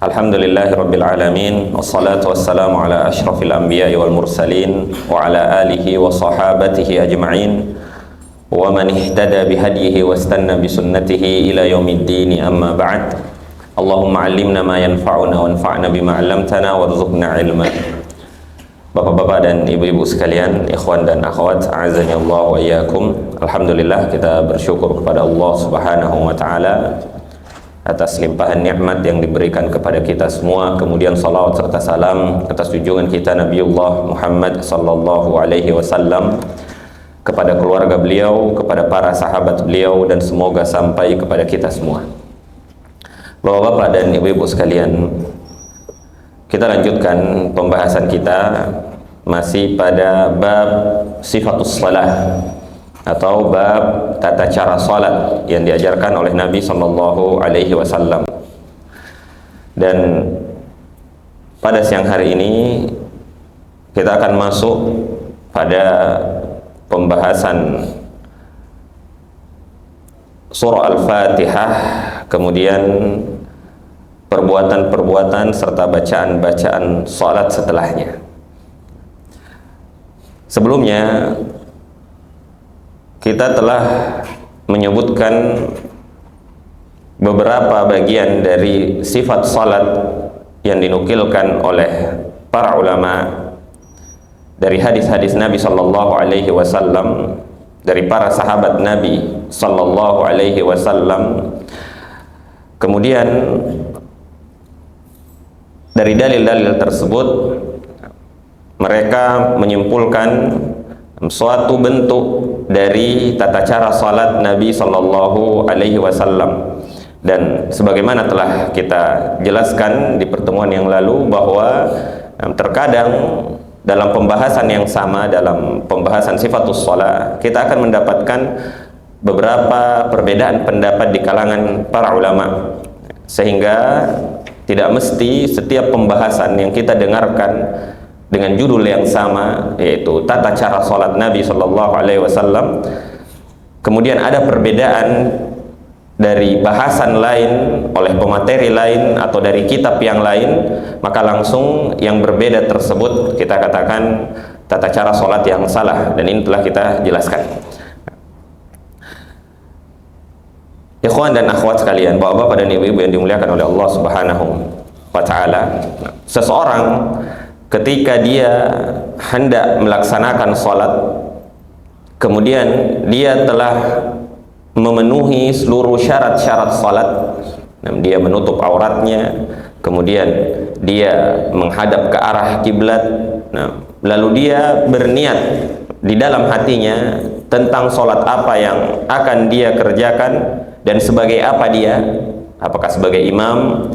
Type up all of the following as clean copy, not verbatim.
Alhamdulillahirabbil alamin, wassalatu wassalamu ala asyrafil anbiya'i wal mursalin wa ala alihi wa sahabatihi ajma'in wa man ihtada bihadihi wastanna bisunnatihi ila yaumiddin, amma ba'd. Allahumma 'allimna ma yanfa'una wanfa'na bima 'allamtana warzuqna 'ilma. Bapak-bapak dan ibu-ibu sekalian, ikhwan dan akhwat, a'azani Allah wa iyyakum. Alhamdulillah, kita bersyukur kepada Allah Subhanahu wa taala atas limpahan nikmat yang diberikan kepada kita semua. Kemudian salawat serta salam atas junjungan kita Nabiullah Muhammad sallallahu alaihi wasallam, kepada keluarga beliau, kepada para sahabat beliau, dan semoga sampai kepada kita semua. Bapak-bapak dan ibu-ibu sekalian, kita lanjutkan pembahasan kita masih pada bab sifatus salah atau bab tata cara salat yang diajarkan oleh Nabi Sallallahu Alaihi Wasallam. Dan pada siang hari ini kita akan masuk pada pembahasan surah Al-Fatihah, kemudian perbuatan-perbuatan serta bacaan-bacaan salat setelahnya. Sebelumnya kita telah menyebutkan beberapa bagian dari sifat salat yang dinukilkan oleh para ulama dari hadis-hadis Nabi Sallallahu Alaihi Wasallam, dari para sahabat Nabi Sallallahu Alaihi Wasallam. Kemudian dari dalil-dalil tersebut mereka menyimpulkan suatu bentuk dari tata cara salat Nabi Sallallahu Alaihi Wasallam. Dan sebagaimana telah kita jelaskan di pertemuan yang lalu, bahwa terkadang dalam pembahasan yang sama, dalam pembahasan sifatus shalah, kita akan mendapatkan beberapa perbedaan pendapat di kalangan para ulama, sehingga tidak mesti setiap pembahasan yang kita dengarkan dengan judul yang sama, yaitu tata cara salat Nabi Sallallahu Alaihi Wasallam, kemudian ada perbedaan dari bahasan lain oleh pemateri lain atau dari kitab yang lain, maka langsung yang berbeda tersebut kita katakan tata cara salat yang salah, dan ini telah kita jelaskan. Ikhwan dan akhwat sekalian, bapak-bapak dan ibu-ibu yang dimuliakan oleh Allah Subhanahu wa taala, seseorang ketika dia hendak melaksanakan salat, kemudian dia telah memenuhi seluruh syarat-syarat salat, dia menutup auratnya, kemudian dia menghadap ke arah kiblat, lalu dia berniat di dalam hatinya tentang salat apa yang akan dia kerjakan dan sebagai apa dia, apakah sebagai imam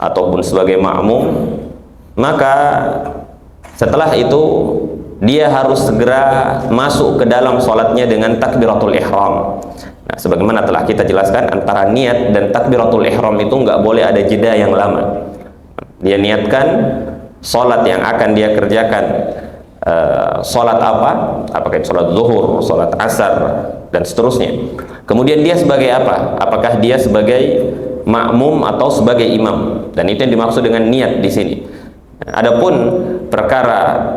ataupun sebagai makmum. Maka setelah itu dia harus segera masuk ke dalam sholatnya dengan takbiratul ihram. Nah, sebagaimana telah kita jelaskan, antara niat dan takbiratul ihram itu nggak boleh ada jeda yang lama. Dia niatkan sholat yang akan dia kerjakan, sholat apa? Apakah itu sholat zuhur, sholat asar, dan seterusnya. Kemudian dia sebagai apa? Apakah dia sebagai makmum atau sebagai imam? Dan itu yang dimaksud dengan niat di sini. Adapun perkara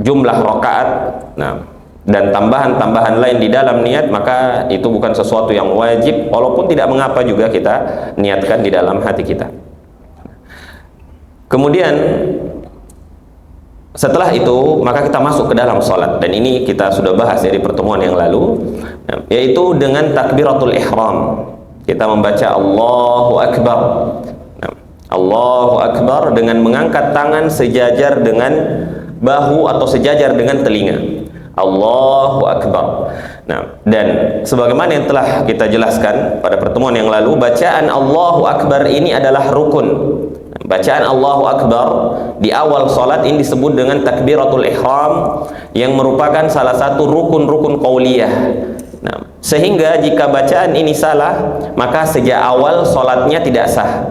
jumlah rakaat, dan tambahan-tambahan lain di dalam niat, maka itu bukan sesuatu yang wajib, walaupun tidak mengapa juga kita niatkan di dalam hati kita. Kemudian setelah itu maka kita masuk ke dalam sholat, dan ini kita sudah bahas ya di pertemuan yang lalu, yaitu dengan takbiratul ihram. Kita membaca Allahu Akbar, Allahu Akbar, dengan mengangkat tangan sejajar dengan bahu atau sejajar dengan telinga. Allahu Akbar. Dan sebagaimana yang telah kita jelaskan pada pertemuan yang lalu, bacaan Allahu Akbar ini adalah rukun. Bacaan Allahu Akbar di awal salat ini disebut dengan takbiratul ihram, yang merupakan salah satu rukun-rukun qauliyah. Sehingga jika bacaan ini salah, maka sejak awal salatnya tidak sah.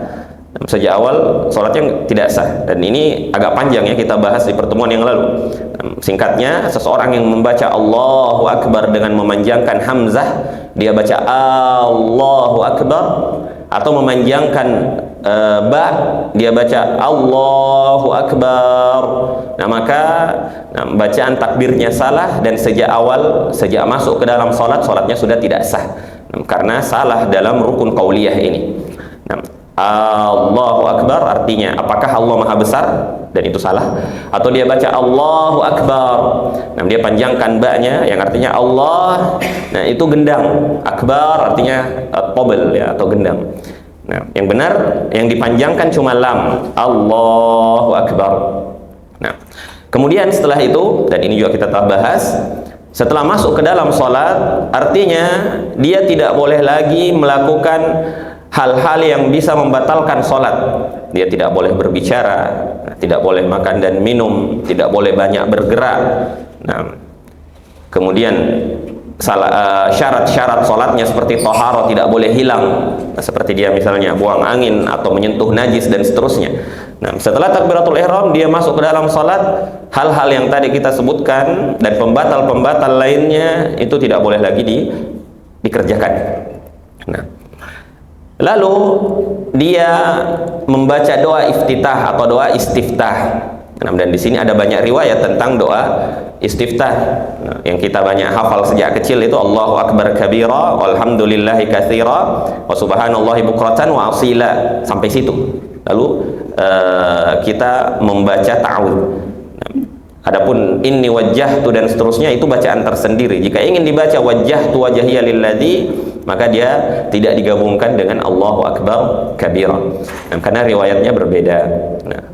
sejak awal sholatnya tidak sah. Dan ini agak panjang ya, kita bahas di pertemuan yang lalu. Singkatnya, seseorang yang membaca Allahu Akbar dengan memanjangkan hamzah, dia baca Allahu Akbar, atau memanjangkan ba, dia baca Allahu Akbar, nah maka bacaan takbirnya salah, dan sejak awal, sejak masuk ke dalam sholatnya sudah tidak sah, karena salah dalam rukun qauliyah ini. Allahu Akbar artinya apakah Allah Maha Besar, dan itu salah, atau dia baca Allahu Akbar, dia panjangkan ba-nya yang artinya Allah, nah itu gendang. Akbar artinya tobel ya, atau gendang. Nah, yang benar yang dipanjangkan cuma lam, Allahu Akbar. Nah, kemudian setelah itu, dan ini juga kita telah bahas, setelah masuk ke dalam sholat, artinya dia tidak boleh lagi melakukan hal-hal yang bisa membatalkan sholat. Dia tidak boleh berbicara, tidak boleh makan dan minum, tidak boleh banyak bergerak. Nah, kemudian syarat-syarat sholatnya seperti toharo tidak boleh hilang, seperti dia misalnya buang angin atau menyentuh najis dan seterusnya. Nah, setelah takbiratul ihram dia masuk ke dalam sholat, hal-hal yang tadi kita sebutkan dan pembatal-pembatal lainnya itu tidak boleh lagi dikerjakan. Nah, lalu dia membaca doa iftitah atau doa istiftah. Nah, dan di sini ada banyak riwayat tentang doa istiftah. Nah, yang kita banyak hafal sejak kecil itu Allahu Akbar kabira, walhamdulillahi katsira, wa subhanallahi bukratan wa asila, sampai situ. Lalu kita membaca ta'awudz. Nah, adapun inni wajjahtu dan seterusnya itu bacaan tersendiri. Jika ingin dibaca wajjahtu wajhiya lilladzi, maka dia tidak digabungkan dengan Allahu Akbar kabira. Nah, karena riwayatnya berbeda. Nah,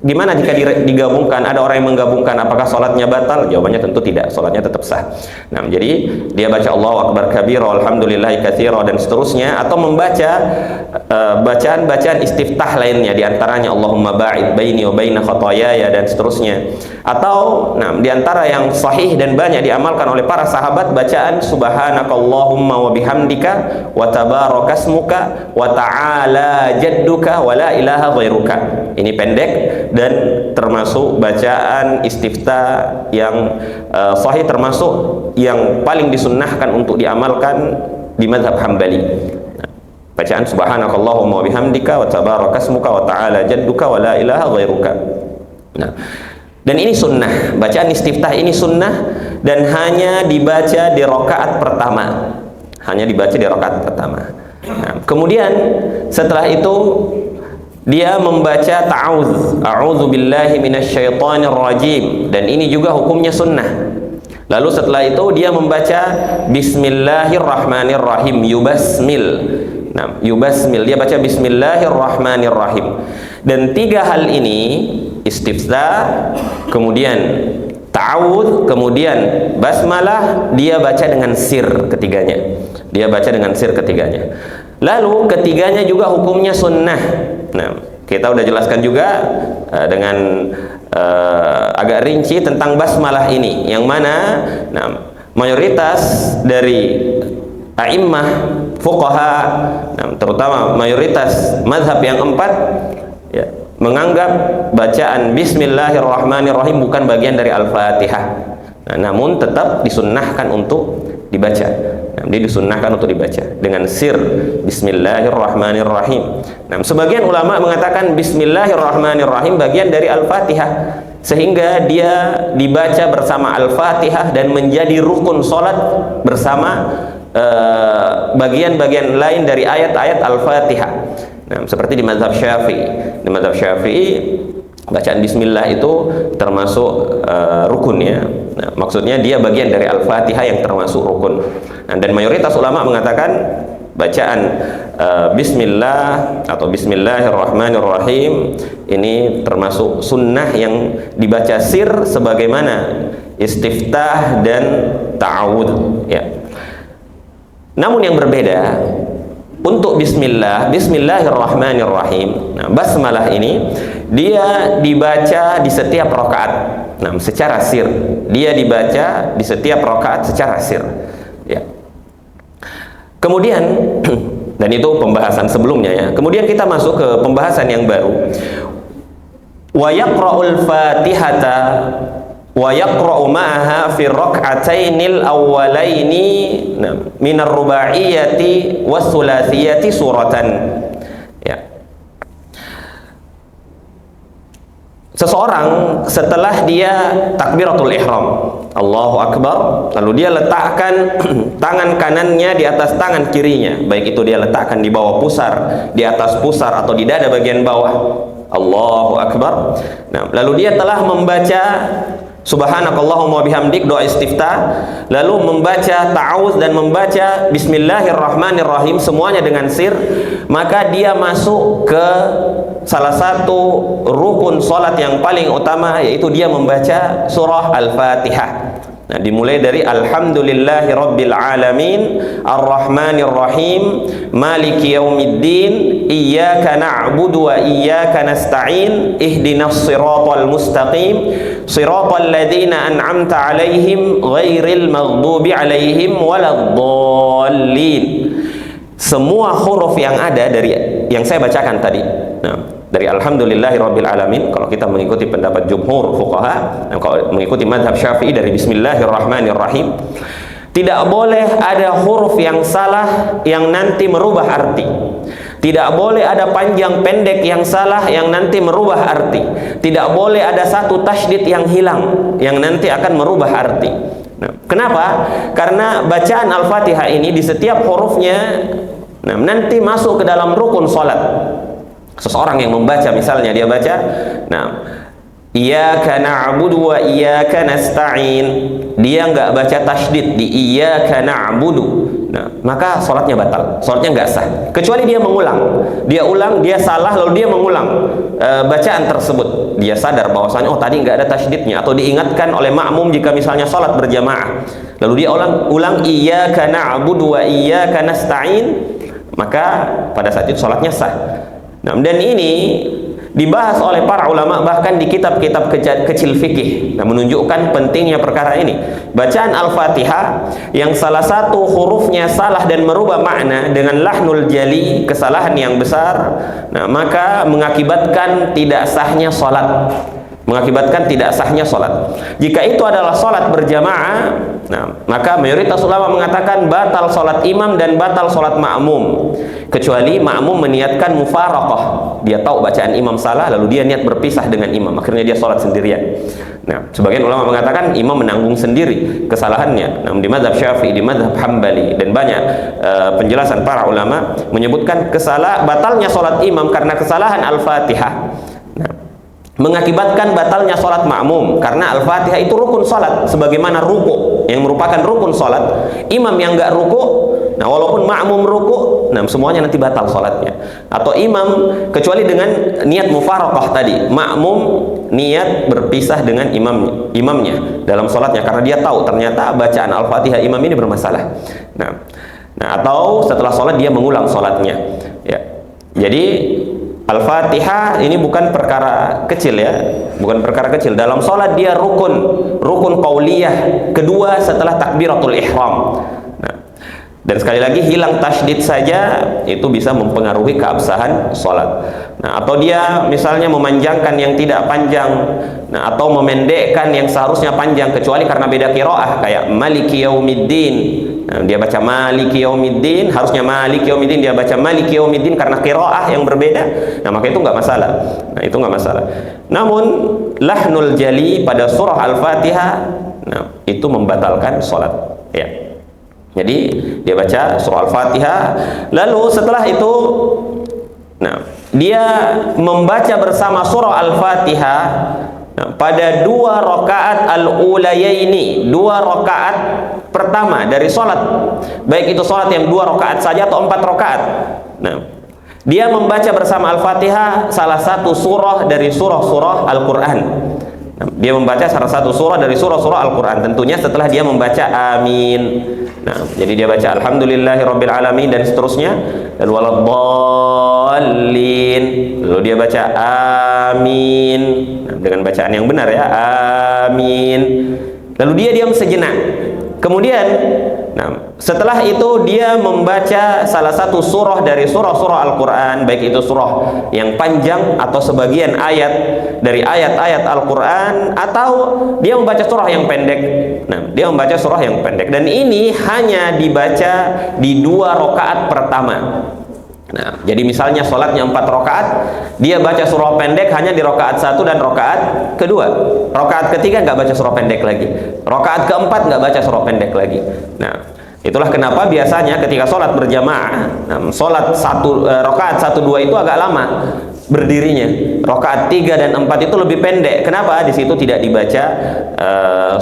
gimana jika digabungkan? Ada orang yang menggabungkan, apakah sholatnya batal? Jawabannya tentu tidak, sholatnya tetap sah. Nah, jadi dia baca Allahu Akbar kabira, alhamdulillahi katsira dan seterusnya, atau membaca bacaan-bacaan istiftah lainnya, diantaranya Allahumma ba'id baini wa baina khataayaya dan seterusnya. Atau di antara yang sahih dan banyak diamalkan oleh para sahabat, bacaan subhanakallahumma wa bihamdika wa tabarakasmuka wa ta'ala jadduka wa la ilaha ghairuka. Ini pendek dan termasuk bacaan istiftah yang sahih, termasuk yang paling disunnahkan untuk diamalkan di mazhab Hambali. Bacaan subhanakallahumma wa bihamdika wa tabarakasmuka wa ta'ala jadduka wa la ilaha ghairuka. Nah, dan ini sunnah, bacaan istiftah ini sunnah, dan hanya dibaca di rakaat pertama. Hanya dibaca di rakaat pertama. Nah, kemudian setelah itu dia membaca ta'awudz, a'udzu billahi minasyaitonir rajim, dan ini juga hukumnya sunnah. Lalu setelah itu dia membaca bismillahirrahmanirrahim, yubasmil. Nah, yubasmil, dia baca bismillahirrahmanirrahim. Dan tiga hal ini, istiftah, kemudian ta'awudz, kemudian basmalah, dia baca dengan sir ketiganya. Dia baca dengan sir ketiganya. Lalu ketiganya juga hukumnya sunnah. Nah, kita udah jelaskan juga dengan agak rinci tentang basmalah ini, yang mana mayoritas dari a'immah fuqaha, terutama mayoritas mazhab yang 4 ya, menganggap bacaan bismillahirrahmanirrahim bukan bagian dari Al-Fatihah. Nah, namun tetap disunnahkan untuk dibaca. Dia disunnahkan untuk dibaca dengan sir bismillahirrahmanirrahim. Nah, sebagian ulama mengatakan bismillahirrahmanirrahim bagian dari Al-Fatihah, sehingga dia dibaca bersama Al-Fatihah dan menjadi rukun sholat bersama bagian-bagian lain dari ayat-ayat Al-Fatihah. Nah, seperti di mazhab Syafi'i. Di mazhab Syafi'i bacaan bismillah itu termasuk rukun ya. Nah, maksudnya dia bagian dari Al-Fatihah yang termasuk rukun. Nah, dan mayoritas ulama mengatakan bacaan bismillah atau bismillahirrahmanirrahim ini termasuk sunnah yang dibaca sir sebagaimana istiftah dan ta'awudz ya. Namun yang berbeda untuk bismillahirrahmanirrahim. Nah, basmalah ini dia dibaca di setiap rakaat. Nah, secara sir. Dia dibaca di setiap rakaat secara sir. Ya. Kemudian Dan itu pembahasan sebelumnya ya. Kemudian kita masuk ke pembahasan yang baru. Wa yaqra'ul Fatihata wa yaqra'u ma'aha fi rak'atainil awwalaini min ar-rubaiyati was-sulatsiyati suratan. Ya. Seseorang setelah dia takbiratul ihram, Allahu Akbar, lalu dia letakkan tangan kanannya di atas tangan kirinya, baik itu dia letakkan di bawah pusar, di atas pusar, atau di dada bagian bawah, Allahu Akbar. Nah, lalu dia telah membaca Subhanakallahumma bihamdik, doa istiftah, lalu membaca ta'awudz dan membaca Bismillahirrahmanirrahim, semuanya dengan sir, maka dia masuk ke salah satu rukun salat yang paling utama, yaitu dia membaca surah Al-Fatihah. Nah, dimulai dari Alhamdulillahi Rabbil Alamin Ar-Rahmanir Rahim Maliki Yaumiddin Iyyaka na'budu wa iyyaka nasta'in Ihdinas siratal mustaqim Siratal ladzina an'amta 'alaihim ghairil maghdubi 'alaihim waladdallin. Semua huruf yang ada dari yang saya bacakan tadi, dari Alhamdulillahi Rabbil Alamin, kalau kita mengikuti pendapat jumhur fuqaha, dan kalau mengikuti madhab Syafi'i dari Bismillahirrahmanirrahim, tidak boleh ada huruf yang salah yang nanti merubah arti. Tidak boleh ada panjang pendek yang salah yang nanti merubah arti. Tidak boleh ada satu tasydid yang hilang yang nanti akan merubah arti. Nah, kenapa? Karena bacaan Al-Fatihah ini di setiap hurufnya nanti masuk ke dalam rukun salat. Seseorang yang membaca, misalnya dia baca, Iyyaka na'budu wa iyyaka nasta'in, dia nggak baca tasydid di Iyyaka na'budu, maka sholatnya batal, sholatnya nggak sah, kecuali dia mengulang, dia ulang, dia salah, lalu dia mengulang bacaan tersebut, dia sadar bahwasanya oh tadi nggak ada tasydidnya, atau diingatkan oleh makmum jika misalnya sholat berjamaah, lalu dia ulang Iyyaka na'budu wa iyyaka nasta'in, maka pada saat itu sholatnya sah. Dan ini dibahas oleh para ulama bahkan di kitab-kitab kecil fikih, menunjukkan pentingnya perkara ini. Bacaan Al-Fatihah yang salah satu hurufnya salah dan merubah makna dengan lahnul jali, kesalahan yang besar, maka mengakibatkan tidak sahnya salat. Mengakibatkan tidak sahnya salat. Jika itu adalah salat berjamaah, maka mayoritas ulama mengatakan batal salat imam dan batal salat makmum, kecuali makmum meniatkan mufaraqah, dia tahu bacaan imam salah lalu dia niat berpisah dengan imam, akhirnya dia salat sendirian. Nah, sebagian ulama mengatakan imam menanggung sendiri kesalahannya. Namun di mazhab Syafi'i, di mazhab Hambali, dan banyak penjelasan para ulama menyebutkan batalnya salat imam karena kesalahan Al-Fatihah mengakibatkan batalnya sholat makmum, karena Al-Fatihah itu rukun sholat, sebagaimana ruku yang merupakan rukun sholat. Imam yang nggak ruku, walaupun makmum ruku, semuanya nanti batal sholatnya. Atau imam, kecuali dengan niat mufaraqah tadi, makmum niat berpisah dengan imamnya dalam sholatnya, karena dia tahu ternyata bacaan Al-Fatihah imam ini bermasalah. Atau setelah sholat dia mengulang sholatnya. Ya. Jadi Al-Fatihah ini bukan perkara kecil ya, bukan perkara kecil. Dalam sholat dia rukun qauliyah kedua setelah takbiratul ihram. Dan sekali lagi, hilang tasydid saja itu bisa mempengaruhi keabsahan sholat. Atau dia misalnya memanjangkan yang tidak panjang, atau memendekkan yang seharusnya panjang, kecuali karena beda qiraah, kayak Maliki Yaumiddin. Dia baca Maliki Yaumiddin, harusnya Maliki Yaumiddin, dia baca Maliki Yaumiddin karena qiraah yang berbeda, maka itu nggak masalah. Itu nggak masalah. Namun lahnul jali pada surah Al-Fatihah, itu membatalkan sholat. Ya. Jadi dia baca surah Al-Fatihah, lalu setelah itu dia membaca bersama surah Al-Fatihah pada 2 rakaat al-ulayaini, 2 rakaat pertama dari sholat, baik itu sholat yang 2 rakaat saja atau 4 rakaat. Dia membaca bersama Al-Fatihah salah satu surah dari surah-surah Al-Quran. Dia membaca salah satu surah dari surah-surah Al-Quran, tentunya setelah dia membaca amin. Jadi dia baca Alhamdulillahi Rabbil Alamin dan seterusnya, dan waladdallin, lalu dia baca amin dengan bacaan yang benar ya, amin. Lalu dia diam sejenak, kemudian Nah, setelah itu dia membaca salah satu surah dari surah-surah Al-Quran, baik itu surah yang panjang atau sebagian ayat dari ayat-ayat Al-Quran, atau dia membaca surah yang pendek. Nah, dia membaca surah yang pendek, dan ini hanya dibaca di 2 rakaat pertama. Nah, jadi misalnya sholatnya 4 rakaat, dia baca surah pendek hanya di rakaat 1 dan rakaat kedua. Rakaat ketiga nggak baca surah pendek lagi. Rakaat keempat nggak baca surah pendek lagi. Nah, itulah kenapa biasanya ketika sholat berjamaah, sholat rakaat 1, 2 itu agak lama berdirinya. Rakaat 3 dan 4 itu lebih pendek. Kenapa? Di situ tidak dibaca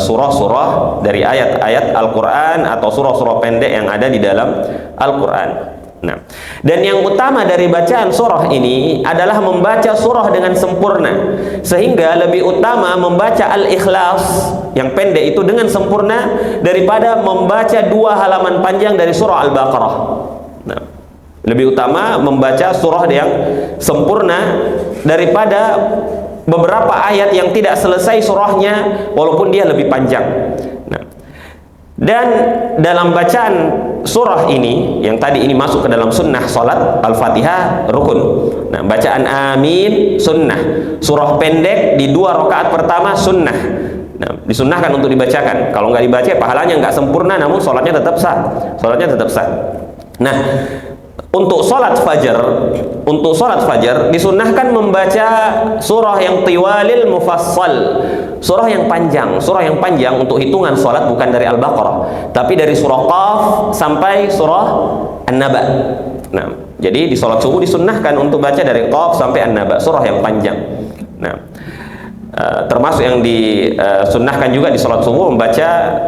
surah-surah dari ayat-ayat Al-Quran atau surah-surah pendek yang ada di dalam Al-Quran. Nah, dan yang utama dari bacaan surah ini adalah membaca surah dengan sempurna, sehingga lebih utama membaca Al-Ikhlas yang pendek itu dengan sempurna daripada membaca 2 halaman panjang dari surah Al-Baqarah. Nah, lebih utama membaca surah yang sempurna daripada beberapa ayat yang tidak selesai surahnya walaupun dia lebih panjang. Nah, dan dalam bacaan surah ini, yang tadi ini masuk ke dalam sunnah salat, Al-Fatihah rukun. Nah, bacaan amin sunnah. Surah pendek di 2 rakaat pertama sunnah. Nah, disunnahkan untuk dibacakan. Kalau nggak dibaca, pahalanya nggak sempurna, namun salatnya tetap sah. Salatnya tetap sah. Nah, untuk salat fajar disunnahkan membaca surah yang tiwalil mufassal, surah yang panjang untuk hitungan salat bukan dari Al-Baqarah, tapi dari surah Qaf sampai surah An-Naba. Nah, jadi di salat subuh disunnahkan untuk baca dari Qaf sampai An-Naba, surah yang panjang. Nah, termasuk yang disunnahkan juga di salat subuh membaca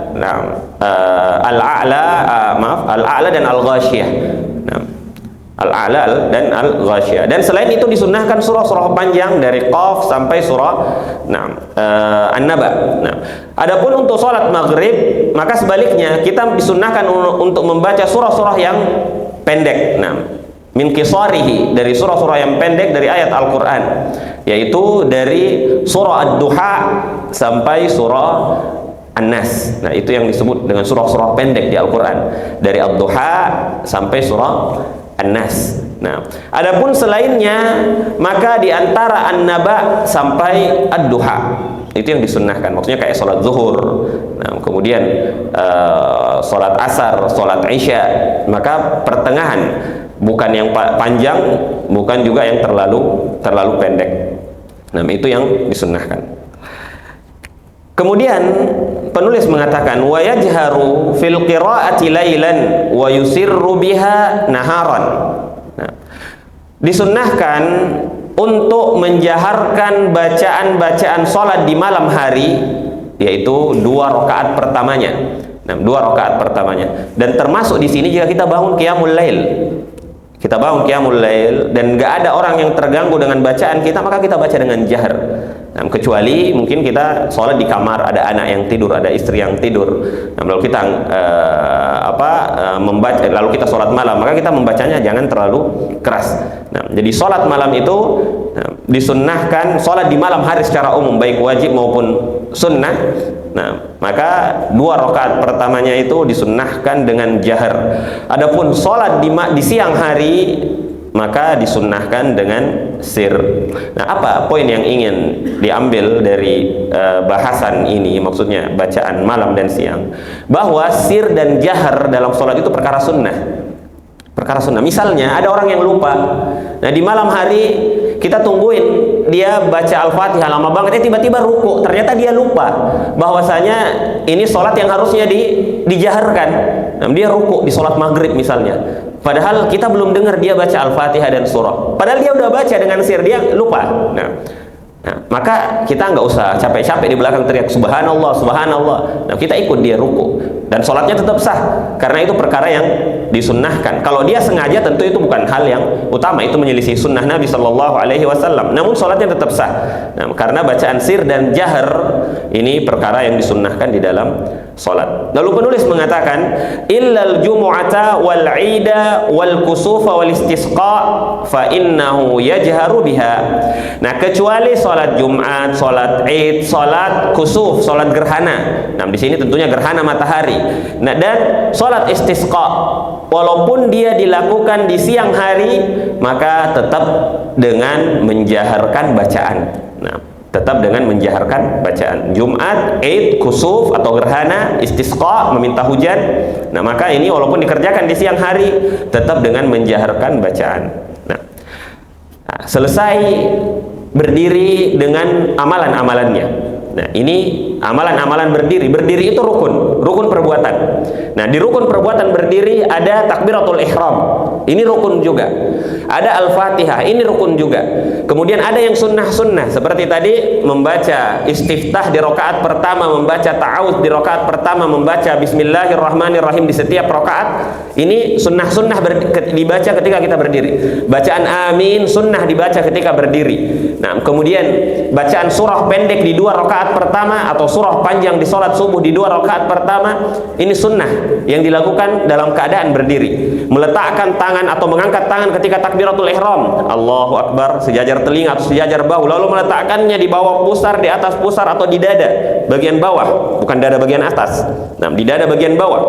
Al-A'la dan Al-Ghasyiyah. Nah, Al-A'la dan Al-Ghasyiyah. Dan selain itu disunnahkan surah-surah panjang dari Qaf sampai surah An-Naba. Nah, adapun untuk sholat maghrib, maka sebaliknya kita disunnahkan untuk membaca surah-surah yang pendek. Nah, min qisarihi, dari surah-surah yang pendek dari ayat Al-Quran, yaitu dari surah Ad-Duha sampai surah An-Nas. Nah, itu yang disebut dengan surah-surah pendek di Al-Quran, dari Ad-Duha sampai surah An-Nas. Nah, adapun selainnya maka di antara An-Naba sampai Ad-Duha itu yang disunnahkan. Maksudnya kayak sholat zuhur, nah, kemudian sholat asar, sholat isya, maka pertengahan, bukan yang panjang, bukan juga yang terlalu pendek. Nah, itu yang disunnahkan. Kemudian penulis mengatakan wa yajharu fil qiraati lailan wa yusirru biha naharan. Nah, disunnahkan untuk menjaharkan bacaan-bacaan salat di malam hari, yaitu 2 rakaat pertamanya. Nah, 2 rakaat pertamanya. Dan termasuk di sini jika kita bangun qiyamul lail. Kita bangun qiyamul lail dan nggak ada orang yang terganggu dengan bacaan kita, maka kita baca dengan jahar. Nah, kecuali mungkin kita sholat di kamar, ada anak yang tidur, ada istri yang tidur. Nah, lalu kita membaca, lalu kita sholat malam, maka kita membacanya jangan terlalu keras. Nah, jadi sholat malam itu disunnahkan, sholat di malam hari secara umum baik wajib maupun sunnah. Nah, maka 2 rakaat pertamanya itu disunnahkan dengan jahar. Adapun sholat di siang hari maka disunnahkan dengan sir. Nah, apa poin yang ingin diambil dari bahasan ini, maksudnya bacaan malam dan siang, bahwa sir dan jahar dalam sholat itu perkara sunnah. Perkara sunnah. Misalnya ada orang yang lupa, nah di malam hari kita tungguin dia baca Al-Fatihah lama banget, tiba-tiba ruku, ternyata dia lupa bahwasanya ini sholat yang harusnya dijaharkan. Nah, dia ruku di sholat maghrib misalnya, padahal kita belum dengar dia baca Al-Fatihah dan surah, padahal dia udah baca dengan sir, dia lupa. Nah, maka kita nggak usah capek-capek di belakang teriak subhanallah, subhanallah. Nah, kita ikut dia ruku dan sholatnya tetap sah, karena itu perkara yang disunnahkan. Kalau dia sengaja tentu itu bukan hal yang utama, itu menyelisih sunnah Nabi Shallallahu Alaihi Wasallam. Namun sholatnya tetap sah. Nah, karena bacaan sir dan jahar Ini perkara yang disunnahkan di dalam salat. Lalu penulis mengatakan illal jumu'ata wal 'ida wal kusufa wal istisqa fa innahu yajharu biha. Nah, kecuali salat Jumat, salat Id, salat kusuf, salat gerhana. Nah, di sini tentunya gerhana matahari. Nah, dan salat istisqa walaupun dia dilakukan di siang hari, maka tetap dengan menjaharkan bacaan. Nah, tetap dengan menjaharkan bacaan. Jumat, Id, kusuf atau gerhana, istisqa, meminta hujan. Nah, maka ini walaupun dikerjakan di siang hari, tetap dengan menjaharkan bacaan. Nah, selesai berdiri dengan amalan-amalannya. Nah, ini amalan-amalan berdiri. Berdiri itu rukun perbuatan. Nah, di rukun perbuatan berdiri ada takbiratul ihram. Ini rukun juga. Ada Al-Fatihah, ini rukun juga. Kemudian ada yang sunnah-sunnah, seperti tadi membaca istiftah di rakaat pertama, membaca ta'awudz di rakaat pertama, membaca bismillahirrahmanirrahim di setiap rakaat. Ini sunnah-sunnah dibaca ketika kita berdiri. Bacaan amin sunnah dibaca ketika berdiri. Nah, kemudian bacaan surah pendek di 2 rakaat pertama atau surah panjang di sholat subuh di 2 rakaat pertama, ini sunnah yang dilakukan dalam keadaan berdiri. Meletakkan tangan atau mengangkat tangan ketika takbiratul ihram, Allahu Akbar, sejajar telinga atau sejajar bahu, lalu meletakkannya di bawah pusar, di atas pusar atau di dada bagian bawah, bukan dada bagian atas. Nah, di dada bagian bawah.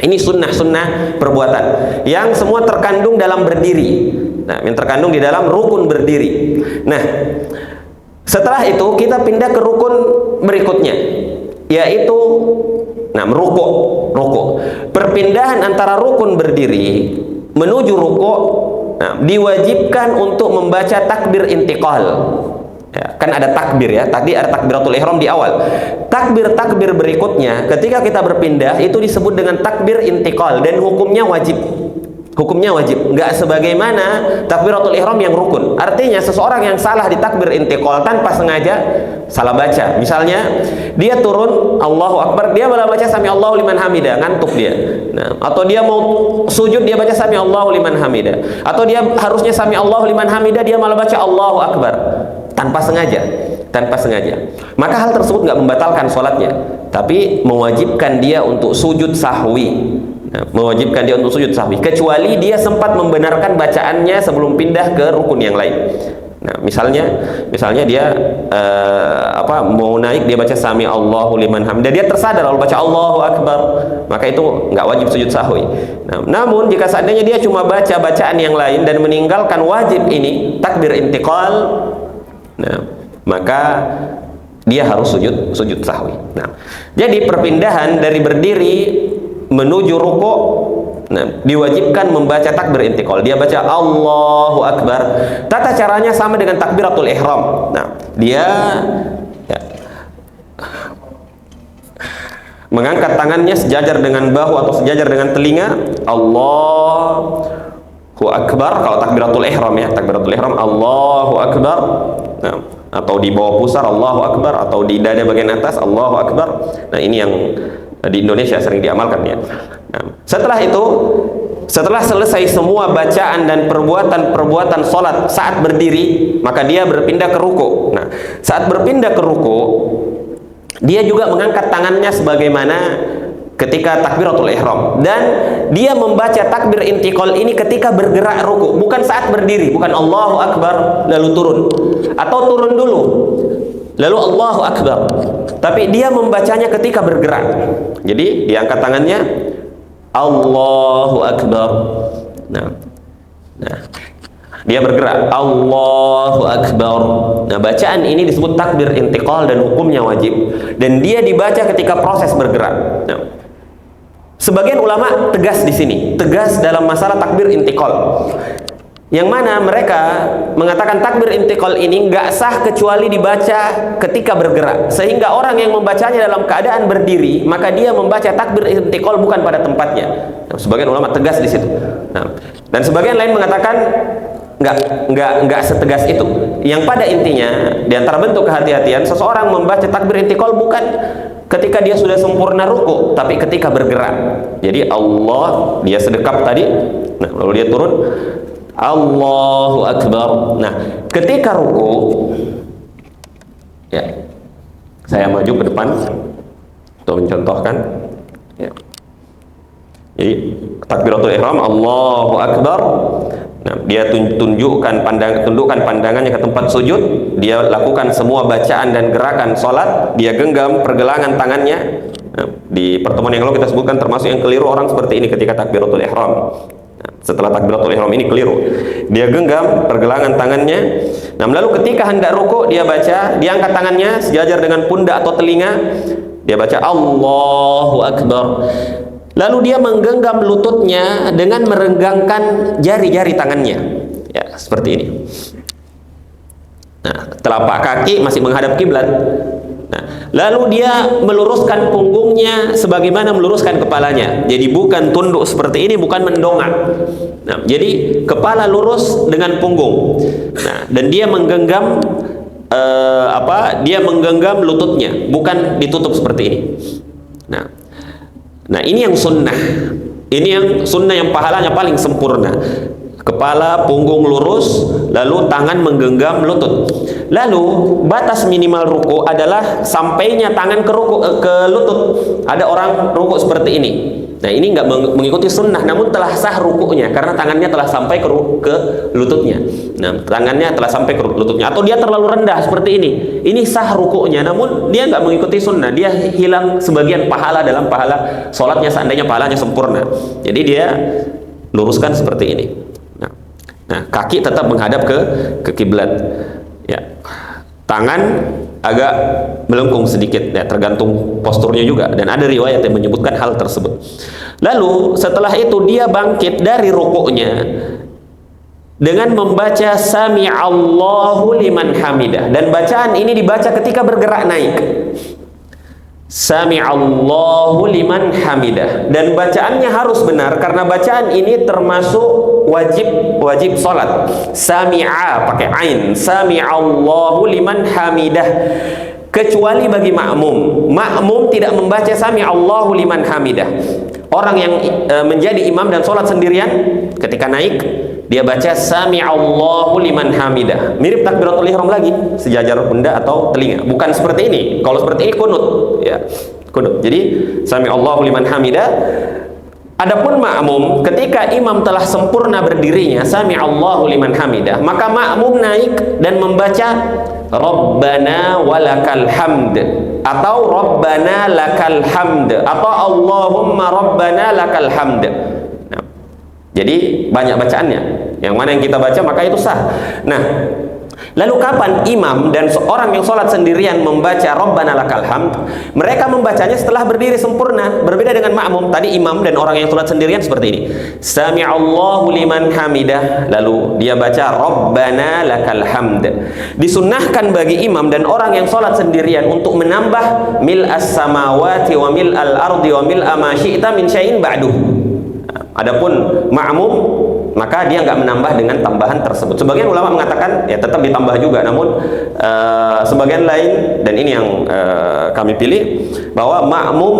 Ini sunnah-sunnah perbuatan yang semua terkandung dalam berdiri. Nah, yang terkandung di dalam rukun berdiri. Nah, setelah itu kita pindah ke rukun berikutnya, yaitu ruku'. Perpindahan antara rukun berdiri menuju ruku', diwajibkan untuk membaca takbir intiqal. Ya, kan ada takbir ya, tadi ada takbiratul ihram di awal. Takbir-takbir berikutnya ketika kita berpindah itu disebut dengan takbir intiqal dan hukumnya wajib. Hukumnya wajib, nggak sebagaimana takbiratul ihram yang rukun. Artinya seseorang yang salah di takbir intiqal tanpa sengaja salah baca. Misalnya dia turun Allahu Akbar, dia malah baca sami Allahu liman hamidah, ngantuk dia. Nah, atau dia mau sujud dia baca sami Allahu liman hamidah. Atau dia harusnya sami Allahu liman hamidah, dia malah baca Allahu Akbar tanpa sengaja. Maka hal tersebut nggak membatalkan sholatnya, tapi mewajibkan dia untuk sujud sahwi. Kecuali dia sempat membenarkan bacaannya sebelum pindah ke rukun yang lain. Nah, misalnya dia mau naik, dia baca sami Allahu liman hamidah, dia tersadar lalu baca Allahu Akbar, maka itu nggak wajib sujud sahwi. Nah, namun jika seandainya dia cuma baca bacaan yang lain dan meninggalkan wajib ini takbir intiqal, nah, maka dia harus sujud sahwi. Nah, jadi perpindahan dari berdiri menuju ruku', diwajibkan membaca takbir intiqal. Dia baca Allahu Akbar. Tata caranya sama dengan takbiratul ihram. Nah, dia mengangkat tangannya sejajar dengan bahu atau sejajar dengan telinga, Allahu Akbar. Kalau takbiratul ihram ya, takbiratul ihram Allahu Akbar. Nah, atau di bawah pusar Allahu Akbar, atau di dada bagian atas Allahu Akbar. Nah, ini yang di Indonesia sering diamalkan ya. Nah, setelah selesai semua bacaan dan perbuatan sholat saat berdiri, maka dia berpindah ke ruku'. Nah, saat berpindah ke ruku', dia juga mengangkat tangannya sebagaimana ketika takbiratul ihram, dan dia membaca takbir intiqal ini ketika bergerak ruku', bukan saat berdiri, bukan Allahu Akbar lalu turun, atau turun dulu lalu Allahu Akbar, tapi dia membacanya ketika bergerak. Jadi diangkat tangannya Allahu Akbar. Nah, dia bergerak Allahu Akbar. Nah, bacaan ini disebut takbir intiqal dan hukumnya wajib, dan dia dibaca ketika proses bergerak. Nah, sebagian ulama tegas di sini, tegas dalam masalah takbir intiqal, yang mana mereka mengatakan takbir intiqal ini nggak sah kecuali dibaca ketika bergerak, sehingga orang yang membacanya dalam keadaan berdiri, maka dia membaca takbir intiqal bukan pada tempatnya. Nah, sebagian ulama tegas di situ. Nah, dan sebagian lain mengatakan nggak setegas itu. Yang pada intinya, di antara bentuk kehati-hatian seseorang membaca takbir intiqal bukan ketika dia sudah sempurna ruku, tapi ketika bergerak. Jadi Allah, dia sedekap tadi, nah lalu dia turun Allahu Akbar. Nah, ketika ruku, ya, Saya maju ke depan untuk mencontohkan. Ya. Jadi takbiratul ihram, Allahu Akbar. Nah, dia tundukkan pandangannya ke tempat sujud, dia lakukan semua bacaan dan gerakan salat, dia genggam pergelangan tangannya. Nah, di pertemuan yang lalu kita sebutkan termasuk yang keliru orang seperti ini ketika takbiratul ihram. Nah, setelah takbiratul ihram ini keliru. Dia genggam pergelangan tangannya. Nah, lalu ketika hendak ruku, dia baca, dia angkat tangannya sejajar dengan pundak atau telinga. Dia baca Allahu Akbar. Lalu dia menggenggam lututnya dengan merenggangkan jari-jari tangannya. Ya, seperti ini. Nah, telapak kaki masih menghadap kiblat. Nah, lalu dia meluruskan punggungnya sebagaimana meluruskan kepalanya. Jadi bukan tunduk seperti ini, bukan mendongak. Nah, jadi kepala lurus dengan punggung. Nah, dan dia menggenggam dia menggenggam lututnya, bukan ditutup seperti ini. Nah, ini yang sunnah. Ini yang sunnah yang pahalanya paling sempurna. Kepala, punggung lurus, lalu tangan menggenggam lutut. Lalu batas minimal ruku adalah sampainya tangan ke lutut. Ada orang ruku seperti ini. Nah, ini nggak mengikuti sunnah, namun telah sah rukunya karena tangannya telah sampai ke lututnya. Nah, tangannya telah sampai ke lututnya. Atau dia terlalu rendah seperti ini. Ini sah rukunya, namun dia nggak mengikuti sunnah. Dia hilang sebagian pahala dalam pahala sholatnya seandainya pahalanya sempurna. Jadi dia luruskan seperti ini. Nah, kaki tetap menghadap ke kiblat. Ya, tangan agak melengkung sedikit, ya, tergantung posturnya juga, dan ada riwayat yang menyebutkan hal tersebut. Lalu setelah itu dia bangkit dari rukuknya dengan membaca Sami Allahu liman hamidah, dan bacaan ini dibaca ketika bergerak naik. Sami Allahu liman hamidah, dan bacaannya harus benar karena bacaan ini termasuk wajib salat. Sami'a pakai ain, Sami Allahu liman hamidah, kecuali bagi makmum. Makmum tidak membaca Sami Allahu liman hamidah. Orang yang menjadi imam dan salat sendirian ketika naik, dia baca Sami Allahu liman hamidah. Mirip takbiratul ihram lagi, sejajar pundak atau telinga. Bukan seperti ini. Kalau seperti ini kunut, ya. Kunut. Jadi Sami Allahu liman hamidah. Adapun makmum, ketika imam telah sempurna berdirinya, Sami Allahu liman hamidah, maka makmum naik dan membaca Rabbana walakal hamd, atau Rabbana lakal hamd, atau Allahumma Rabbana lakal hamd. Nah, jadi banyak bacaannya. Yang mana yang kita baca maka itu sah. Nah, lalu kapan imam dan seorang yang sholat sendirian membaca Rabbana lakal hamd? Mereka membacanya setelah berdiri sempurna. Berbeda dengan makmum. Tadi imam dan orang yang sholat sendirian seperti ini. Sami Allahu liman hamidah. Lalu dia baca Rabbana lakal hamd. Disunnahkan bagi imam dan orang yang sholat sendirian untuk menambah mil as-samawati wa mil al-ardi wa mil ma syi'ta min syai'in ba'duh. Adapun makmum, maka dia nggak menambah dengan tambahan tersebut. Sebagian ulama mengatakan ya tetap ditambah juga, namun sebagian lain, dan ini yang kami pilih, bahwa makmum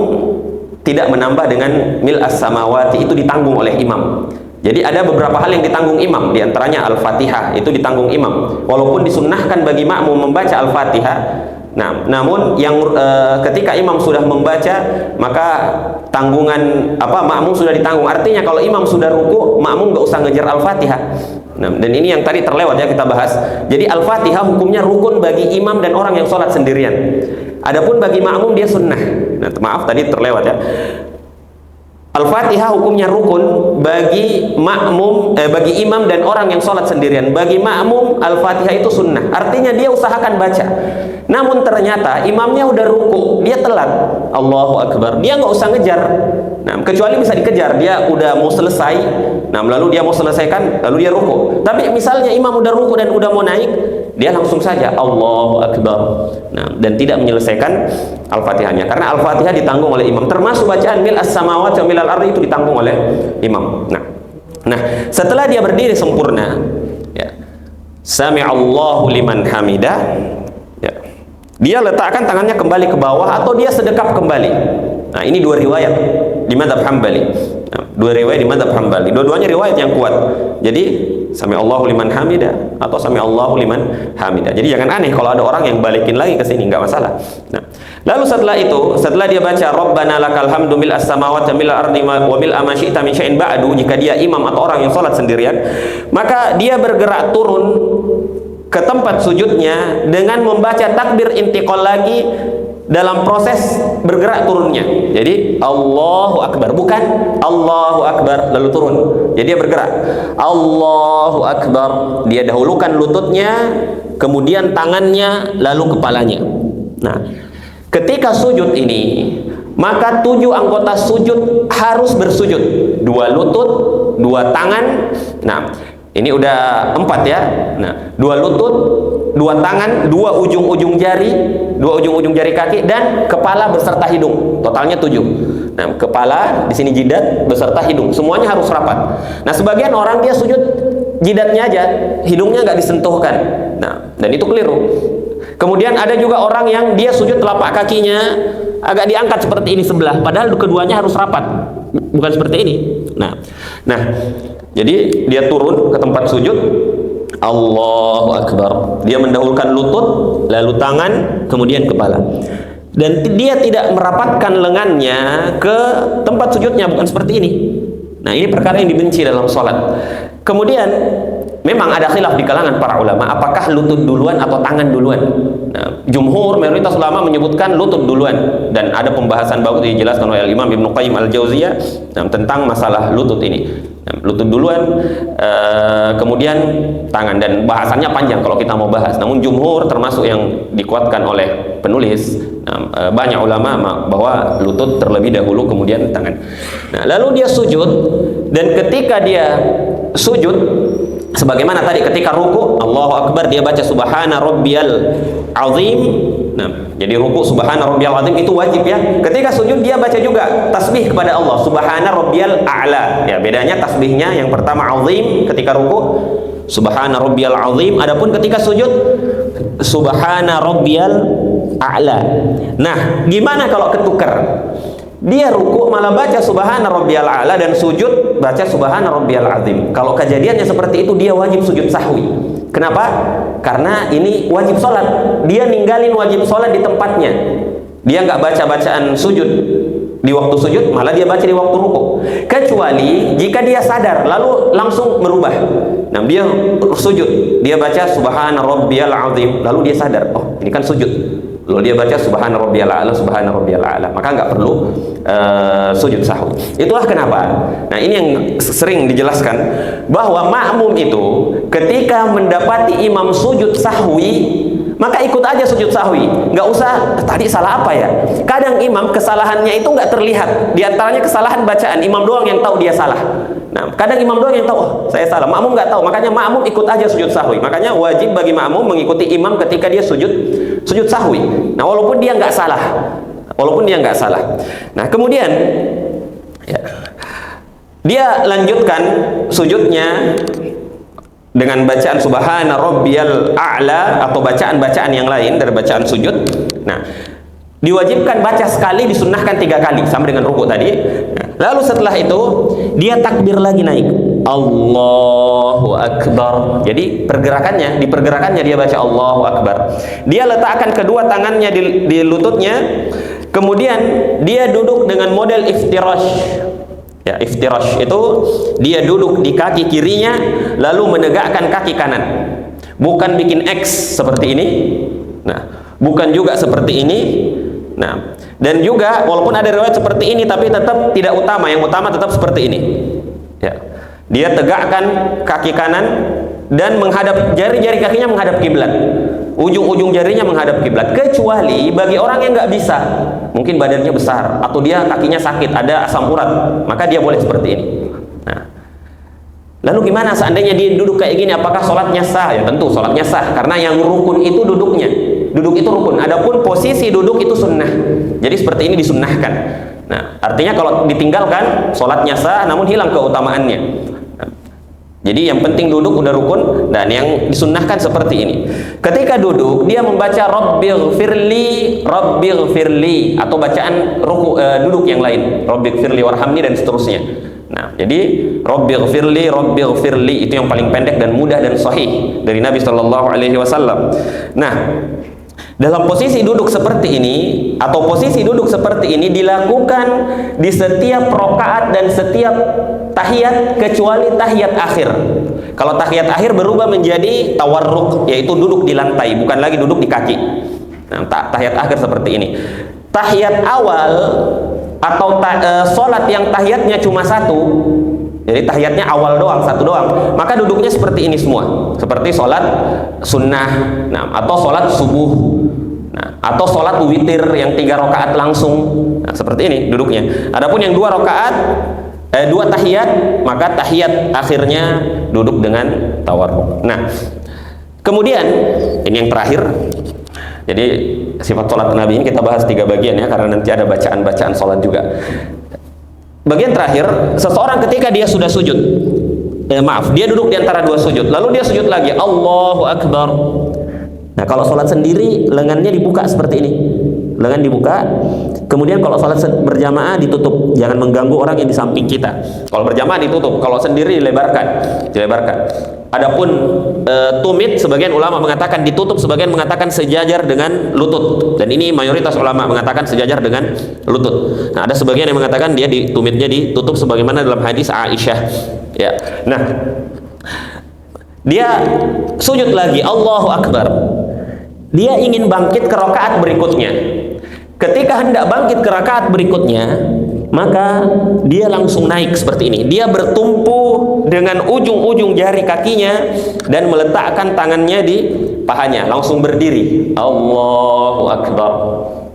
tidak menambah dengan mil as-samawati, itu ditanggung oleh imam. Jadi ada beberapa hal yang ditanggung imam, diantaranya Al-Fatihah itu ditanggung imam. Walaupun disunnahkan bagi makmum membaca Al-Fatihah, nah, namun yang ketika imam sudah membaca, maka tanggungan makmum sudah ditanggung. Artinya kalau imam sudah ruku, makmum nggak usah ngejar Al-Fatihah. Nah, dan ini yang tadi terlewat ya kita bahas. Jadi Al-Fatihah hukumnya rukun bagi imam dan orang yang sholat sendirian. Adapun bagi makmum dia sunnah. Nah, maaf tadi terlewat ya. Al-Fatihah hukumnya rukun bagi makmum, bagi imam dan orang yang sholat sendirian. Bagi makmum Al-Fatihah itu sunnah. Artinya dia usahakan baca. Namun ternyata imamnya udah ruku, dia telat, Allahu Akbar, dia nggak usah ngejar. Nah, kecuali bisa dikejar, dia udah mau selesai. Nah, lalu dia mau selesaikan, lalu dia ruku. Tapi misalnya imam udah ruku dan udah mau naik, dia langsung saja Allahu Akbar. Nah, dan tidak menyelesaikan Al-Fatihahnya, karena Al-Fatihah ditanggung oleh imam. Termasuk bacaan mil as-samawati wa mil al-ardi itu ditanggung oleh imam. Nah, setelah dia berdiri sempurna, ya, Sami Allahu liman hamidah, ya, dia letakkan tangannya kembali ke bawah atau dia sedekap kembali. Nah, ini dua riwayat di mazhab Hambali. Nah, dua riwayat di mazhab Hambali. Dua-duanya riwayat yang kuat. Jadi sami Allahu liman hamida atau sami Allahu liman hamida. Jadi jangan aneh kalau ada orang yang balikin lagi ke sini, nggak masalah. Nah, lalu setelah itu, setelah dia baca Rabbana lakal hamdu mil as-samawati mil ardi wa mil ma syi'ta min syai'in ba'du, jika dia imam atau orang yang salat sendirian, maka dia bergerak turun ke tempat sujudnya dengan membaca takbir intiqal lagi dalam proses bergerak turunnya. Jadi Allahu Akbar, bukan Allahu Akbar lalu turun. Jadi dia bergerak Allahu Akbar, dia dahulukan lututnya, kemudian tangannya, lalu kepalanya. Nah, ketika sujud ini, maka 7 anggota sujud harus bersujud, 2 lutut, 2 tangan. Nah, ini udah 4 ya. Nah, 2 lutut, 2 tangan, 2 ujung-ujung jari, 2 ujung-ujung jari kaki, dan kepala beserta hidung. Totalnya 7. Nah, kepala, di sini jidat beserta hidung. Semuanya harus rapat. Nah, sebagian orang dia sujud jidatnya aja, hidungnya nggak disentuhkan. Nah, dan itu keliru. Kemudian ada juga orang yang dia sujud telapak kakinya agak diangkat seperti ini sebelah, padahal keduanya harus rapat. Bukan seperti ini. Nah, jadi dia turun ke tempat sujud, Allahu Akbar. Dia mendahulukan lutut, lalu tangan, kemudian kepala. Dan dia tidak merapatkan lengannya ke tempat sujudnya, bukan seperti ini. Nah, ini perkara yang dibenci dalam sholat. Kemudian memang ada khilaf di kalangan para ulama, apakah lutut duluan atau tangan duluan. Nah, jumhur, mayoritas ulama menyebutkan lutut duluan, dan ada pembahasan bagus dijelaskan oleh Imam Ibnu Qayyim Al-Jauziyah tentang masalah lutut ini. Nah, lutut duluan, kemudian tangan, dan bahasannya panjang kalau kita mau bahas. Namun jumhur termasuk yang dikuatkan oleh penulis, banyak ulama bahwa lutut terlebih dahulu kemudian tangan. Nah, lalu dia sujud, dan ketika dia sujud, sebagaimana tadi ketika ruku, Allahu Akbar, dia baca subhana rabbiyal azim. Nah, jadi ruku subhana rabbiyal azim itu wajib ya. Ketika sujud dia baca juga tasbih kepada Allah, subhana rabbiyal a'la. Ya, bedanya tasbihnya yang pertama azim ketika ruku, subhana rabbiyal azim, adapun ketika sujud subhana rabbiyal a'la. Nah, gimana kalau ketukar? Dia ruku malah baca subhana rabbiyal a'la, dan sujud baca subhana rabbiyal azim. Kalau kejadiannya seperti itu, dia wajib sujud sahwi. Kenapa? Karena ini wajib sholat. Dia ninggalin wajib sholat di tempatnya. Dia nggak baca bacaan sujud di waktu sujud, malah dia baca di waktu ruku. Kecuali jika dia sadar lalu langsung merubah. Nah, dia sujud, dia baca subhana rabbiyal azim, lalu dia sadar, oh ini kan sujud. Lalu dia baca subhana rabbiyal a'la, subhana rabbiyal a'la, maka nggak perlu sujud sahwi. Itulah kenapa. Nah, ini yang sering dijelaskan bahwa makmum itu ketika mendapati imam sujud sahwi, maka ikut aja sujud sahwi. Nggak usah tadi salah apa ya. Kadang imam kesalahannya itu nggak terlihat. Di antaranya kesalahan bacaan, imam doang yang tahu dia salah. Nah, kadang imam doang yang tahu, oh saya salah, makmum nggak tahu. Makanya makmum ikut aja sujud sahwi. Makanya wajib bagi makmum mengikuti imam ketika dia sujud sahwi. Nah, walaupun dia nggak salah, Nah, kemudian ya, dia lanjutkan sujudnya dengan bacaan subhana rabbiyal a'la atau bacaan-bacaan yang lain dari bacaan sujud. Nah, diwajibkan baca sekali, disunnahkan 3 kali sama dengan ruku tadi. Nah, lalu setelah itu dia takbir lagi naik, Allahu Akbar. Jadi di pergerakannya dia baca Allahu Akbar. Dia letakkan kedua tangannya di lututnya, kemudian dia duduk dengan model iftirash. Ya, iftirash itu dia duduk di kaki kirinya lalu menegakkan kaki kanan. Bukan bikin X seperti ini. Nah, bukan juga seperti ini. Nah, dan juga walaupun ada riwayat seperti ini tapi tetap tidak utama. Yang utama tetap seperti ini. Ya. Dia tegakkan kaki kanan dan menghadap, jari-jari kakinya menghadap kiblat. Ujung-ujung jarinya menghadap kiblat. Kecuali bagi orang yang nggak bisa, mungkin badannya besar atau dia kakinya sakit, ada asam urat, maka dia boleh seperti ini. Nah, lalu gimana seandainya dia duduk kayak gini? Apakah sholatnya sah? Ya tentu sholatnya sah, karena yang rukun itu duduknya. Duduk itu rukun. Adapun posisi duduk itu sunnah. Jadi seperti ini disunnahkan. Nah, artinya kalau ditinggalkan sholatnya sah, namun hilang keutamaannya. Jadi yang penting duduk udah rukun, dan yang disunnahkan seperti ini. Ketika duduk dia membaca Rabbighfirli, Rabbighfirli, atau bacaan duduk yang lain, Rabbighfirli warhamni dan seterusnya. Nah, jadi Rabbighfirli itu yang paling pendek dan mudah dan sahih dari Nabi Shallallahu Alaihi Wasallam. Nah, dalam posisi duduk seperti ini atau posisi duduk seperti ini dilakukan di setiap rakaat dan setiap tahiyat kecuali tahiyat akhir. Kalau tahiyat akhir berubah menjadi tawarruk, yaitu duduk di lantai, bukan lagi duduk di kaki. Nah, tahiyat akhir seperti ini. Tahiyat awal atau sholat yang tahiyatnya cuma satu, jadi tahiyatnya awal doang, satu doang, maka duduknya seperti ini semua, seperti sholat sunnah, nah, atau sholat subuh, nah, atau sholat witir yang 3 rakaat langsung, nah, seperti ini duduknya. Adapun yang 2 rakaat, 2 tahiyat, maka tahiyat akhirnya duduk dengan tawarruk. Nah, kemudian ini yang terakhir. Jadi sifat sholat Nabi ini kita bahas 3 bagian ya, karena nanti ada bacaan-bacaan sholat juga. Bagian terakhir, seseorang ketika dia sudah sujud, dia duduk di antara 2 sujud, lalu dia sujud lagi, Allahu Akbar. Nah, kalau sholat sendiri lengannya dibuka seperti ini, lengan dibuka. Kemudian kalau sholat berjamaah ditutup, jangan mengganggu orang yang di samping kita. Kalau berjamaah ditutup, kalau sendiri dilebarkan. Adapun tumit, sebagian ulama mengatakan ditutup, sebagian mengatakan sejajar dengan lutut, dan ini mayoritas ulama mengatakan sejajar dengan lutut. Nah, ada sebagian yang mengatakan dia tumitnya ditutup sebagaimana dalam hadis Aisyah. Ya, nah, dia sujud lagi, Allahu Akbar. Dia ingin bangkit ke rakaat berikutnya. Ketika hendak bangkit ke rakaat berikutnya, maka dia langsung naik seperti ini. Dia bertumpu dengan ujung-ujung jari kakinya dan meletakkan tangannya di pahanya, langsung berdiri. Allahu Akbar.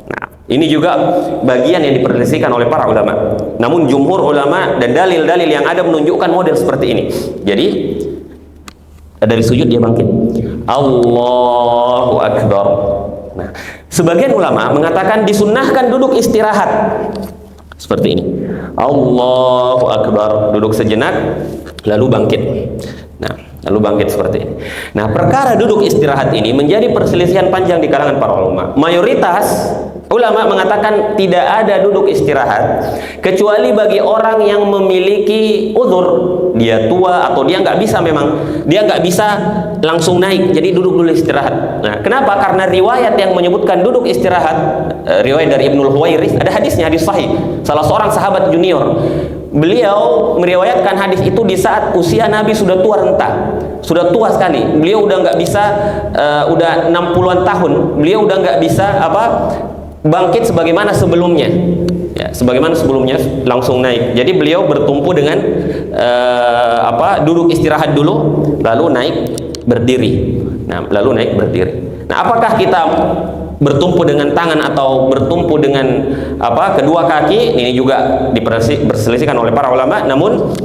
Nah, ini juga bagian yang diperselisihkan oleh para ulama. Namun jumhur ulama dan dalil-dalil yang ada menunjukkan model seperti ini. Jadi dari sujud dia bangkit, Allahu Akbar. Nah, sebagian ulama mengatakan disunnahkan duduk istirahat seperti ini, Allahu Akbar, duduk sejenak lalu bangkit. Nah, lalu bangkit seperti ini. Nah, perkara duduk istirahat ini menjadi perselisihan panjang di kalangan para ulama. Mayoritas ulama mengatakan tidak ada duduk istirahat kecuali bagi orang yang memiliki uzur, dia tua atau dia nggak bisa, memang dia nggak bisa langsung naik, jadi duduk dulu istirahat. Nah, kenapa? Karena riwayat yang menyebutkan duduk istirahat, riwayat dari Ibnul Huwairits, ada hadisnya, hadis sahih, salah seorang sahabat junior. Beliau meriwayatkan hadis itu di saat usia Nabi sudah tua renta, sudah tua sekali. Beliau udah nggak bisa, udah 60-an tahun, beliau udah nggak bisa bangkit sebagaimana sebelumnya, ya, sebagaimana sebelumnya langsung naik. Jadi beliau bertumpu dengan duduk istirahat dulu, lalu naik berdiri. Nah, lalu naik berdiri. Nah, apakah kita bertumpu dengan tangan atau bertumpu dengan kedua kaki? Ini juga diperselisihkan oleh para ulama. Namun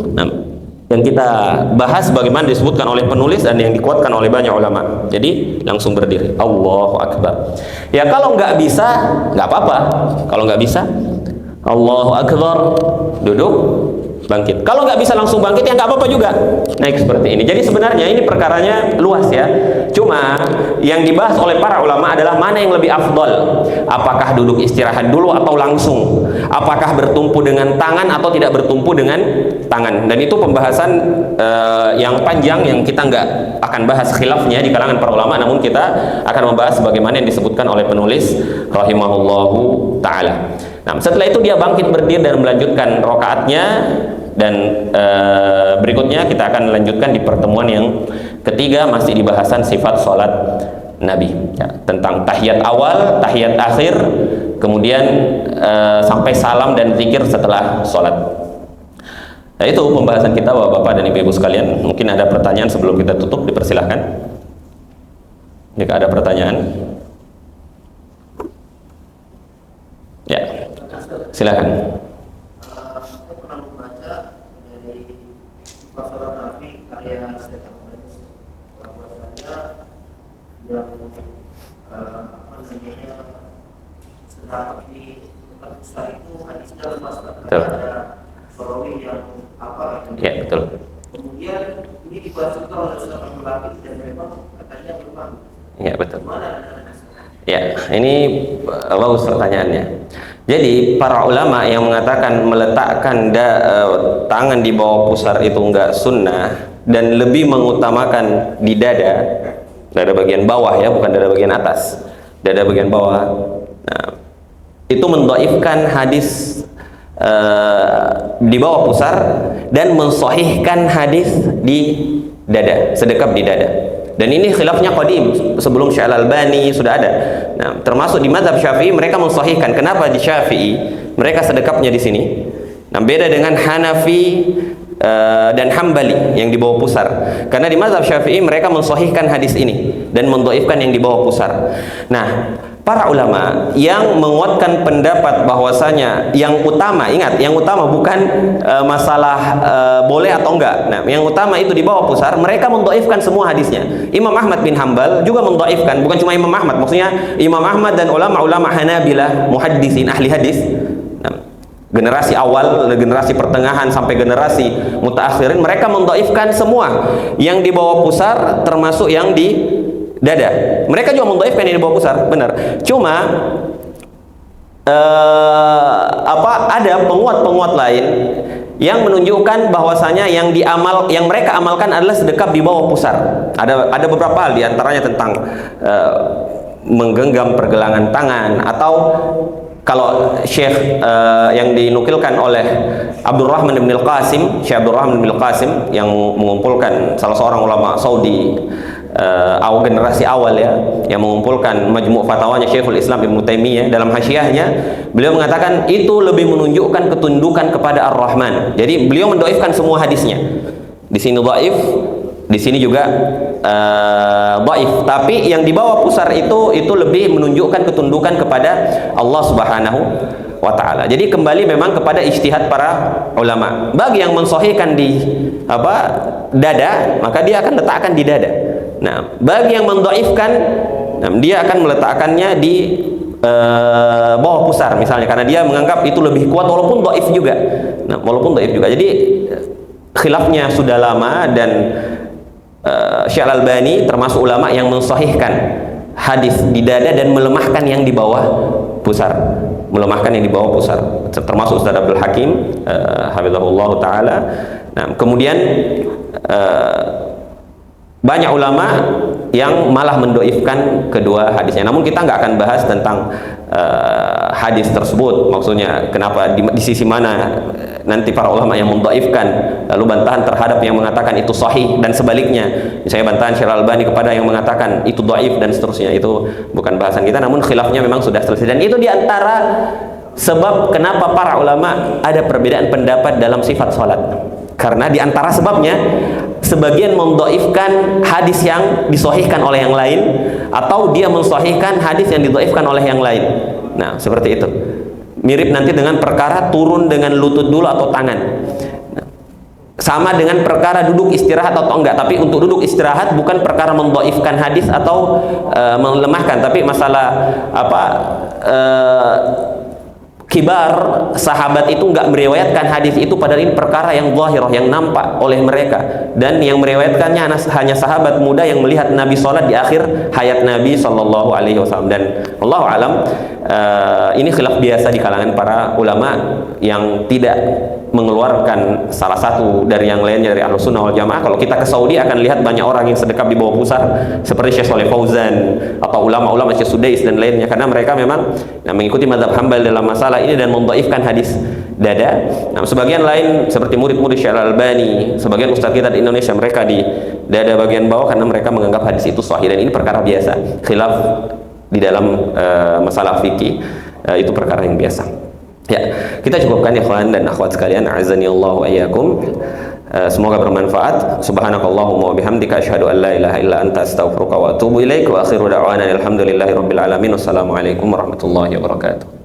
yang kita bahas bagaimana disebutkan oleh penulis dan yang dikuatkan oleh banyak ulama. Jadi langsung berdiri, Allahu Akbar. Ya, kalau nggak bisa nggak apa-apa. Kalau nggak bisa, Allahu Akbar, duduk, bangkit. Kalau nggak bisa langsung bangkit, ya nggak apa-apa juga, naik seperti ini. Jadi sebenarnya ini perkaranya luas ya. Cuma yang dibahas oleh para ulama adalah mana yang lebih afdol. Apakah duduk istirahat dulu atau langsung? Apakah bertumpu dengan tangan atau tidak bertumpu dengan tangan? Dan itu pembahasan yang panjang yang kita nggak akan bahas khilafnya di kalangan para ulama. Namun kita akan membahas bagaimana yang disebutkan oleh penulis rahimahullahu ta'ala. Nah, setelah itu dia bangkit berdiri dan melanjutkan rokaatnya, dan berikutnya kita akan lanjutkan di pertemuan yang ketiga, masih di bahasan sifat sholat Nabi ya, tentang tahiyat awal, tahiyat akhir, kemudian sampai salam dan zikir setelah sholat. Nah, itu pembahasan kita Bapak-bapak dan Ibu-ibu sekalian. Mungkin ada pertanyaan sebelum kita tutup, dipersilahkan jika ada pertanyaan. Ya, silakan. Saya pernah membaca dari pasaran Nabi karya Stefan Melis bahwasanya yang sedang di tempat besar itu hadisnya lepas ada sorowi yang Ya, betul. Kemudian ini dibahas oleh Stefan Melis dan memang katanya memang. Ya, betul. Gimana? Ya, ini bagus pertanyaannya. Jadi para ulama yang mengatakan meletakkan tangan di bawah pusar itu enggak sunnah dan lebih mengutamakan di dada bagian bawah ya, bukan dada bagian atas, dada bagian bawah. Nah, itu mendhaifkan hadis di bawah pusar dan mensahihkan hadis di dada, sedekap di dada. Dan ini khilafnya qadim, sebelum Syekh Al-Albani sudah ada. Nah, termasuk di mazhab Syafi'i mereka mensahihkan. Kenapa di Syafi'i mereka sedekapnya di sini? Nah, beda dengan Hanafi dan Hambali yang di bawah pusar. Karena di mazhab Syafi'i mereka mensahihkan hadis ini dan mendhaifkan yang di bawah pusar. Nah, para ulama yang menguatkan pendapat bahwasanya yang utama, ingat, yang utama bukan masalah boleh atau enggak. Nah, yang utama itu di bawah pusar, mereka mendhaifkan semua hadisnya. Imam Ahmad bin Hambal juga mendhaifkan, bukan cuma Imam Ahmad, maksudnya Imam Ahmad dan ulama-ulama Hanabilah, muhaddisin, ahli hadis. Nah, generasi awal, generasi pertengahan sampai generasi mutaakhirin, mereka mendhaifkan semua yang di bawah pusar termasuk yang di dada. Mereka juga mendhaifkan yang di bawah pusar, benar. Cuma ada penguat-penguat lain yang menunjukkan bahwasanya yang mereka amalkan adalah sedekap di bawah pusar. Ada beberapa hal di antaranya tentang menggenggam pergelangan tangan, atau kalau Syekh yang dinukilkan oleh Abdurrahman bin Al-Qasim, Syekh Abdurrahman bin Al-Qasim yang mengumpulkan salah seorang ulama Saudi generasi awal ya, yang mengumpulkan majmu' fatwanya Syekhul Islam Ibnu Taimiyah, dalam hasyiahnya beliau mengatakan itu lebih menunjukkan ketundukan kepada Ar-Rahman. Jadi beliau mendhaifkan semua hadisnya. Di sini dhaif, di sini juga dhaif, tapi yang di bawah pusar itu lebih menunjukkan ketundukan kepada Allah Subhanahu wa ta'ala. Jadi kembali memang kepada ijtihad para ulama. Bagi yang mensahihkan di dada, maka dia akan letakkan di dada. Nah, bagi yang mendhaifkan, dia akan meletakkannya di bawah pusar misalnya, karena dia menganggap itu lebih kuat walaupun dhaif juga. Nah, walaupun dhaif juga. Jadi khilafnya sudah lama, dan Syekh Al-Albani termasuk ulama yang mensahihkan hadis di dada dan melemahkan yang di bawah pusar. Melemahkan yang di bawah pusar, termasuk Ustaz Abdul Hakim hafizahullah taala. Nah, kemudian banyak ulama yang malah mendhaifkan kedua hadisnya. Namun kita nggak akan bahas tentang hadis tersebut, maksudnya kenapa, di sisi mana nanti para ulama yang mendhaifkan, lalu bantahan terhadap yang mengatakan itu sahih, dan sebaliknya misalnya bantahan Syekh Al-Albani kepada yang mengatakan itu dhaif dan seterusnya. Itu bukan bahasan kita, namun khilafnya memang sudah selesai. Dan itu diantara sebab kenapa para ulama ada perbedaan pendapat dalam sifat sholat. Karena diantara sebabnya, sebagian mendhaifkan hadis yang disahihkan oleh yang lain, atau dia mensahihkan hadis yang didhaifkan oleh yang lain. Nah, seperti itu. Mirip nanti dengan perkara turun dengan lutut dulu atau tangan. Nah, sama dengan perkara duduk istirahat atau enggak, tapi untuk duduk istirahat bukan perkara mendhaifkan hadis atau melemahkan, tapi masalah kibar sahabat itu nggak meriwayatkan hadis itu, padahal ini perkara yang zahirah, yang nampak oleh mereka, dan yang meriwayatkannya hanya sahabat muda yang melihat Nabi sholat di akhir hayat Nabi Shallallahu Alaihi Wasallam. Dan Allahu alam, ini khilaf biasa di kalangan para ulama yang tidak mengeluarkan salah satu dari yang lainnya dari Ahlus Sunnah wal Jamaah. Kalau kita ke Saudi akan lihat banyak orang yang sedekap di bawah pusar, seperti Syekh Shalih Fauzan atau ulama-ulama Syekh Sudais dan lainnya, karena mereka memang mengikuti mazhab Hambal dalam masalah ini dan mendhaifkan hadis dada. Nah, sebagian lain seperti murid-murid Syekh Al-Albani, sebagian ustaz kita di Indonesia, mereka di dada bagian bawah karena mereka menganggap hadis itu sahih, dan ini perkara biasa. Khilaf di dalam masalah fikih itu perkara yang biasa. Ya, kita cukupkan ikhwan dan akhwat sekalian, azani Allah wa iyyakum. Semoga bermanfaat. Subhanakallahumma wa bihamdika asyhadu an la ilaha illa anta astaghfiruka wa atubu ilaik, wa akhiru da'wana alhamdulillahi rabbil alamin. Wassalamualaikum warahmatullahi wabarakatuh.